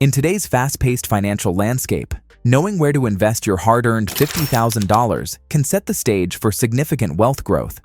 In today's fast-paced financial landscape, knowing where to invest your hard-earned $50,000 can set the stage for significant wealth growth.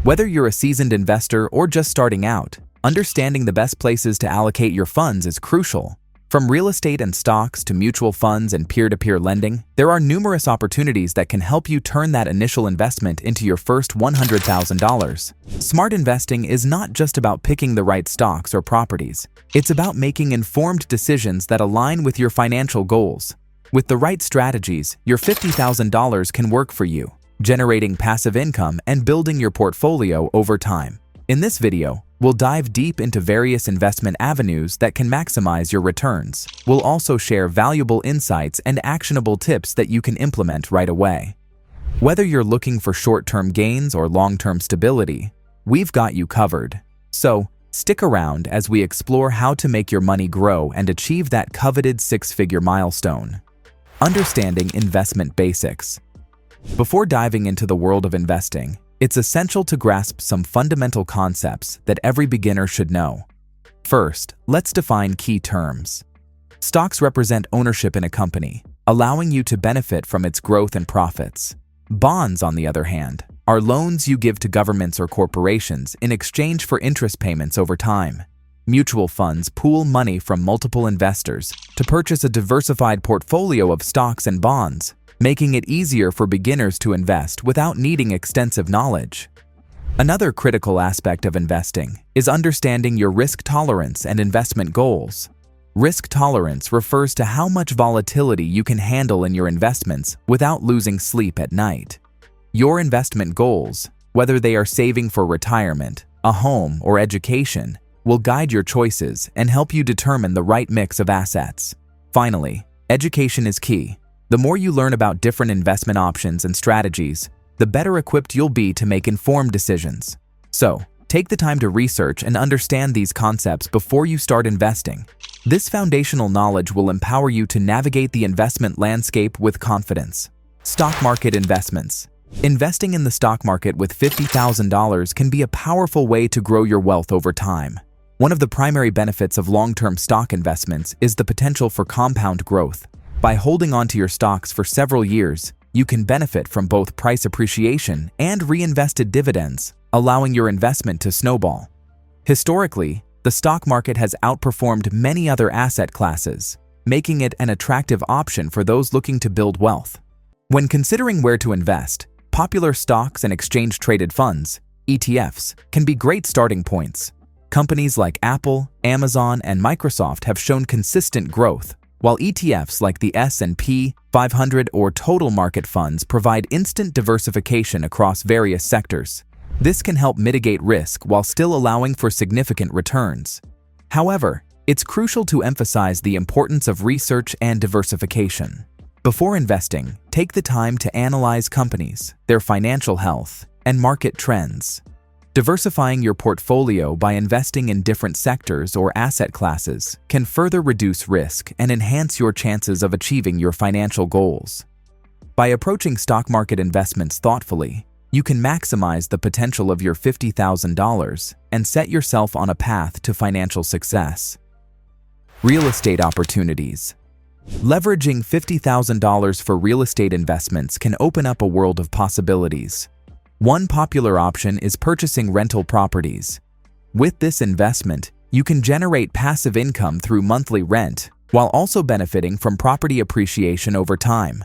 Whether you're a seasoned investor or just starting out, understanding the best places to allocate your funds is crucial. From real estate and stocks to mutual funds and peer-to-peer lending, there are numerous opportunities that can help you turn that initial investment into your first $100,000. Smart investing is not just about picking the right stocks or properties. It's about making informed decisions that align with your financial goals. With the right strategies, your $50,000 can work for you, generating passive income and building your portfolio over time. In this video, we'll dive deep into various investment avenues that can maximize your returns. We'll also share valuable insights and actionable tips that you can implement right away. Whether you're looking for short-term gains or long-term stability, we've got you covered. So, stick around as we explore how to make your money grow and achieve that coveted six-figure milestone. Understanding investment basics. Before diving into the world of investing, it's essential to grasp some fundamental concepts that every beginner should know. First, let's define key terms. Stocks represent ownership in a company, allowing you to benefit from its growth and profits. Bonds, on the other hand, are loans you give to governments or corporations in exchange for interest payments over time. Mutual funds pool money from multiple investors to purchase a diversified portfolio of stocks and bonds, making it easier for beginners to invest without needing extensive knowledge. Another critical aspect of investing is understanding your risk tolerance and investment goals. Risk tolerance refers to how much volatility you can handle in your investments without losing sleep at night. Your investment goals, whether they are saving for retirement, a home, or education, will guide your choices and help you determine the right mix of assets. Finally, education is key. The more you learn about different investment options and strategies, the better equipped you'll be to make informed decisions. So, take the time to research and understand these concepts before you start investing. This foundational knowledge will empower you to navigate the investment landscape with confidence. Stock market investments. Investing in the stock market with $50,000 can be a powerful way to grow your wealth over time. One of the primary benefits of long-term stock investments is the potential for compound growth. By holding onto your stocks for several years, you can benefit from both price appreciation and reinvested dividends, allowing your investment to snowball. Historically, the stock market has outperformed many other asset classes, making it an attractive option for those looking to build wealth. When considering where to invest, popular stocks and exchange-traded funds, ETFs, can be great starting points. Companies like Apple, Amazon, and Microsoft have shown consistent growth, while ETFs like the S&P 500 or total market funds provide instant diversification across various sectors. This can help mitigate risk while still allowing for significant returns. However, it's crucial to emphasize the importance of research and diversification. Before investing, take the time to analyze companies, their financial health, and market trends. Diversifying your portfolio by investing in different sectors or asset classes can further reduce risk and enhance your chances of achieving your financial goals. By approaching stock market investments thoughtfully, you can maximize the potential of your $50,000 and set yourself on a path to financial success. Real estate opportunities. Leveraging $50,000 for real estate investments can open up a world of possibilities. One popular option is purchasing rental properties. With this investment, you can generate passive income through monthly rent, while also benefiting from property appreciation over time.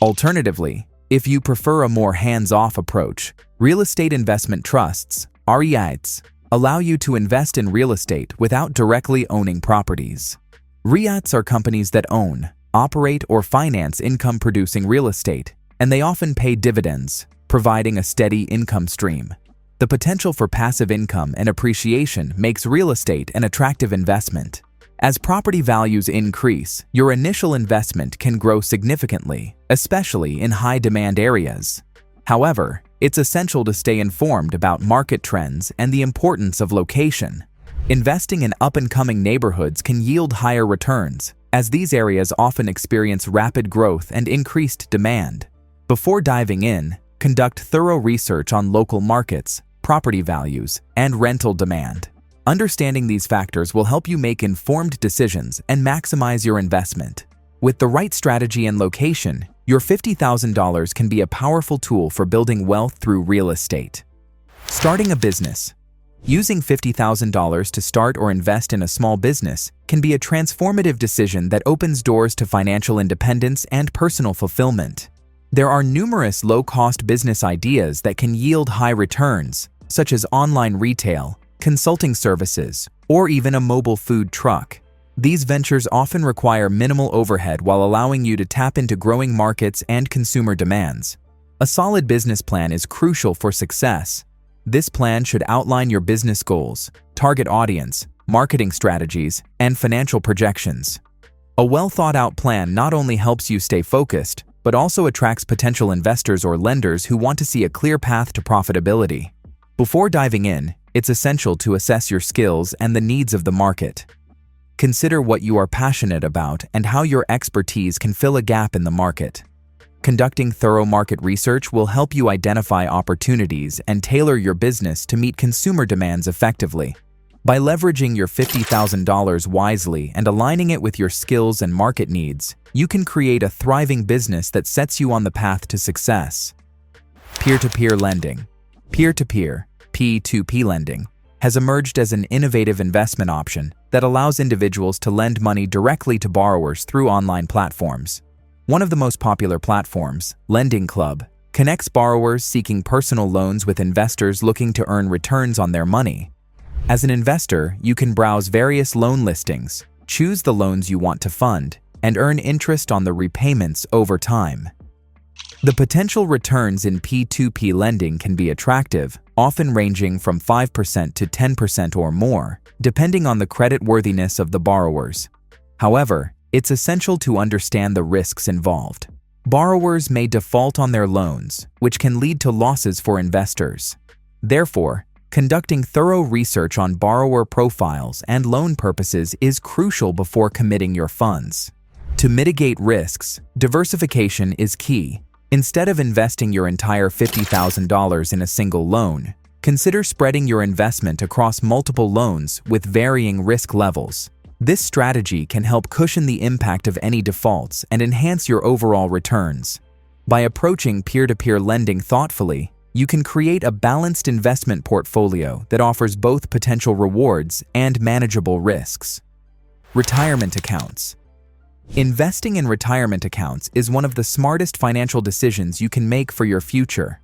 Alternatively, if you prefer a more hands-off approach, real estate investment trusts, REITs, allow you to invest in real estate without directly owning properties. REITs are companies that own, operate, or finance income-producing real estate, and they often pay dividends, providing a steady income stream. The potential for passive income and appreciation makes real estate an attractive investment. As property values increase, your initial investment can grow significantly, especially in high-demand areas. However, it's essential to stay informed about market trends and the importance of location. Investing in up-and-coming neighborhoods can yield higher returns, as these areas often experience rapid growth and increased demand. Before diving in, conduct thorough research on local markets, property values, and rental demand. Understanding these factors will help you make informed decisions and maximize your investment. With the right strategy and location, your $50,000 can be a powerful tool for building wealth through real estate. Starting a business. Using $50,000 to start or invest in a small business can be a transformative decision that opens doors to financial independence and personal fulfillment. There are numerous low-cost business ideas that can yield high returns, such as online retail, consulting services, or even a mobile food truck. These ventures often require minimal overhead while allowing you to tap into growing markets and consumer demands. A solid business plan is crucial for success. This plan should outline your business goals, target audience, marketing strategies, and financial projections. A well-thought-out plan not only helps you stay focused, but also attracts potential investors or lenders who want to see a clear path to profitability. Before diving in, it's essential to assess your skills and the needs of the market. Consider what you are passionate about and how your expertise can fill a gap in the market. Conducting thorough market research will help you identify opportunities and tailor your business to meet consumer demands effectively. By leveraging your $50,000 wisely and aligning it with your skills and market needs, you can create a thriving business that sets you on the path to success. Peer-to-peer lending. Peer-to-peer, P2P lending, has emerged as an innovative investment option that allows individuals to lend money directly to borrowers through online platforms. One of the most popular platforms, Lending Club, connects borrowers seeking personal loans with investors looking to earn returns on their money. As an investor, you can browse various loan listings, choose the loans you want to fund, and earn interest on the repayments over time. The potential returns in P2P lending can be attractive, often ranging from 5% to 10% or more, depending on the creditworthiness of the borrowers. However, it's essential to understand the risks involved. Borrowers may default on their loans, which can lead to losses for investors. Therefore, conducting thorough research on borrower profiles and loan purposes is crucial before committing your funds. To mitigate risks, diversification is key. Instead of investing your entire $50,000 in a single loan, consider spreading your investment across multiple loans with varying risk levels. This strategy can help cushion the impact of any defaults and enhance your overall returns. By approaching peer-to-peer lending thoughtfully, you can create a balanced investment portfolio that offers both potential rewards and manageable risks. Retirement accounts. Investing in retirement accounts is one of the smartest financial decisions you can make for your future.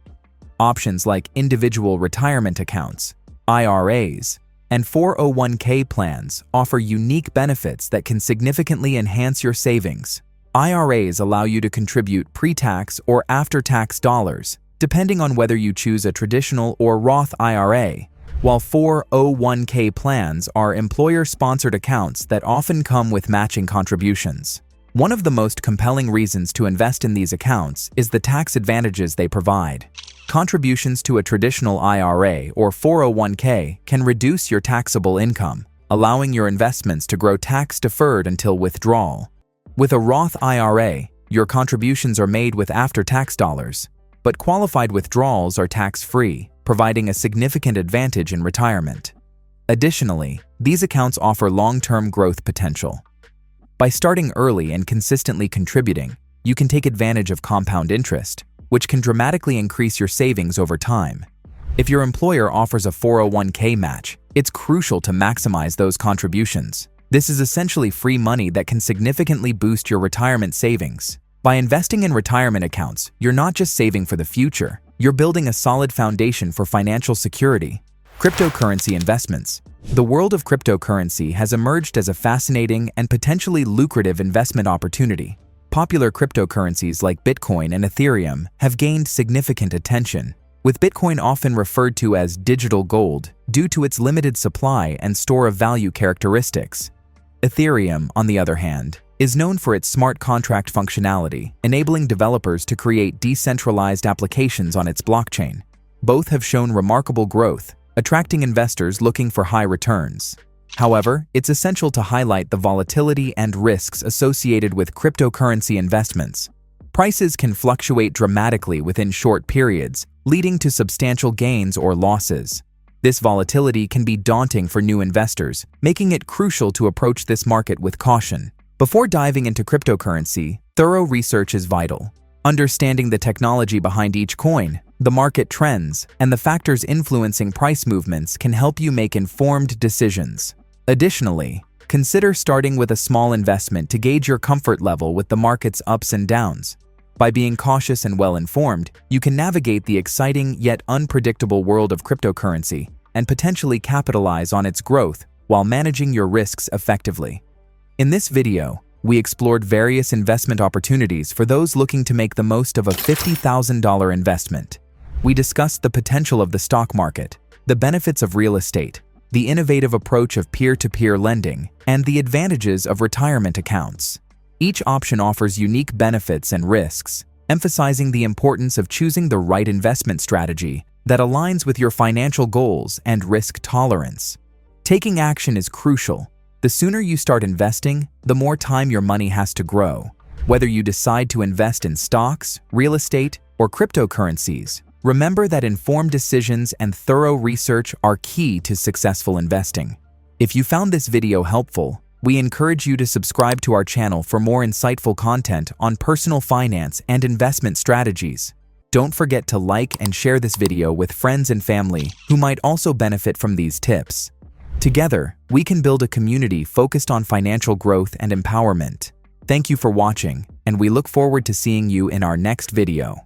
Options like individual retirement accounts, IRAs, and 401k plans offer unique benefits that can significantly enhance your savings. IRAs allow you to contribute pre-tax or after-tax dollars, depending on whether you choose a traditional or Roth IRA, while 401k plans are employer-sponsored accounts that often come with matching contributions. One of the most compelling reasons to invest in these accounts is the tax advantages they provide. Contributions to a traditional IRA or 401k can reduce your taxable income, allowing your investments to grow tax-deferred until withdrawal. With a Roth IRA, your contributions are made with after-tax dollars, but qualified withdrawals are tax-free, providing a significant advantage in retirement. Additionally, these accounts offer long-term growth potential. By starting early and consistently contributing, you can take advantage of compound interest, which can dramatically increase your savings over time. If your employer offers a 401k match, it's crucial to maximize those contributions. This is essentially free money that can significantly boost your retirement savings. By investing in retirement accounts, you're not just saving for the future, you're building a solid foundation for financial security. Cryptocurrency investments. The world of cryptocurrency has emerged as a fascinating and potentially lucrative investment opportunity. Popular cryptocurrencies like Bitcoin and Ethereum have gained significant attention, with Bitcoin often referred to as digital gold due to its limited supply and store of value characteristics. Ethereum, on the other hand, is known for its smart contract functionality, enabling developers to create decentralized applications on its blockchain. Both have shown remarkable growth, attracting investors looking for high returns. However, it's essential to highlight the volatility and risks associated with cryptocurrency investments. Prices can fluctuate dramatically within short periods, leading to substantial gains or losses. This volatility can be daunting for new investors, making it crucial to approach this market with caution. Before diving into cryptocurrency, thorough research is vital. Understanding the technology behind each coin, the market trends, and the factors influencing price movements can help you make informed decisions. Additionally, consider starting with a small investment to gauge your comfort level with the market's ups and downs. By being cautious and well-informed, you can navigate the exciting yet unpredictable world of cryptocurrency and potentially capitalize on its growth while managing your risks effectively. In this video, we explored various investment opportunities for those looking to make the most of a $50,000 investment. We discussed the potential of the stock market, the benefits of real estate, the innovative approach of peer-to-peer lending, and the advantages of retirement accounts. Each option offers unique benefits and risks, emphasizing the importance of choosing the right investment strategy that aligns with your financial goals and risk tolerance. Taking action is crucial. The sooner you start investing, the more time your money has to grow. Whether you decide to invest in stocks, real estate, or cryptocurrencies, remember that informed decisions and thorough research are key to successful investing. If you found this video helpful, we encourage you to subscribe to our channel for more insightful content on personal finance and investment strategies. Don't forget to like and share this video with friends and family who might also benefit from these tips. Together, we can build a community focused on financial growth and empowerment. Thank you for watching, and we look forward to seeing you in our next video.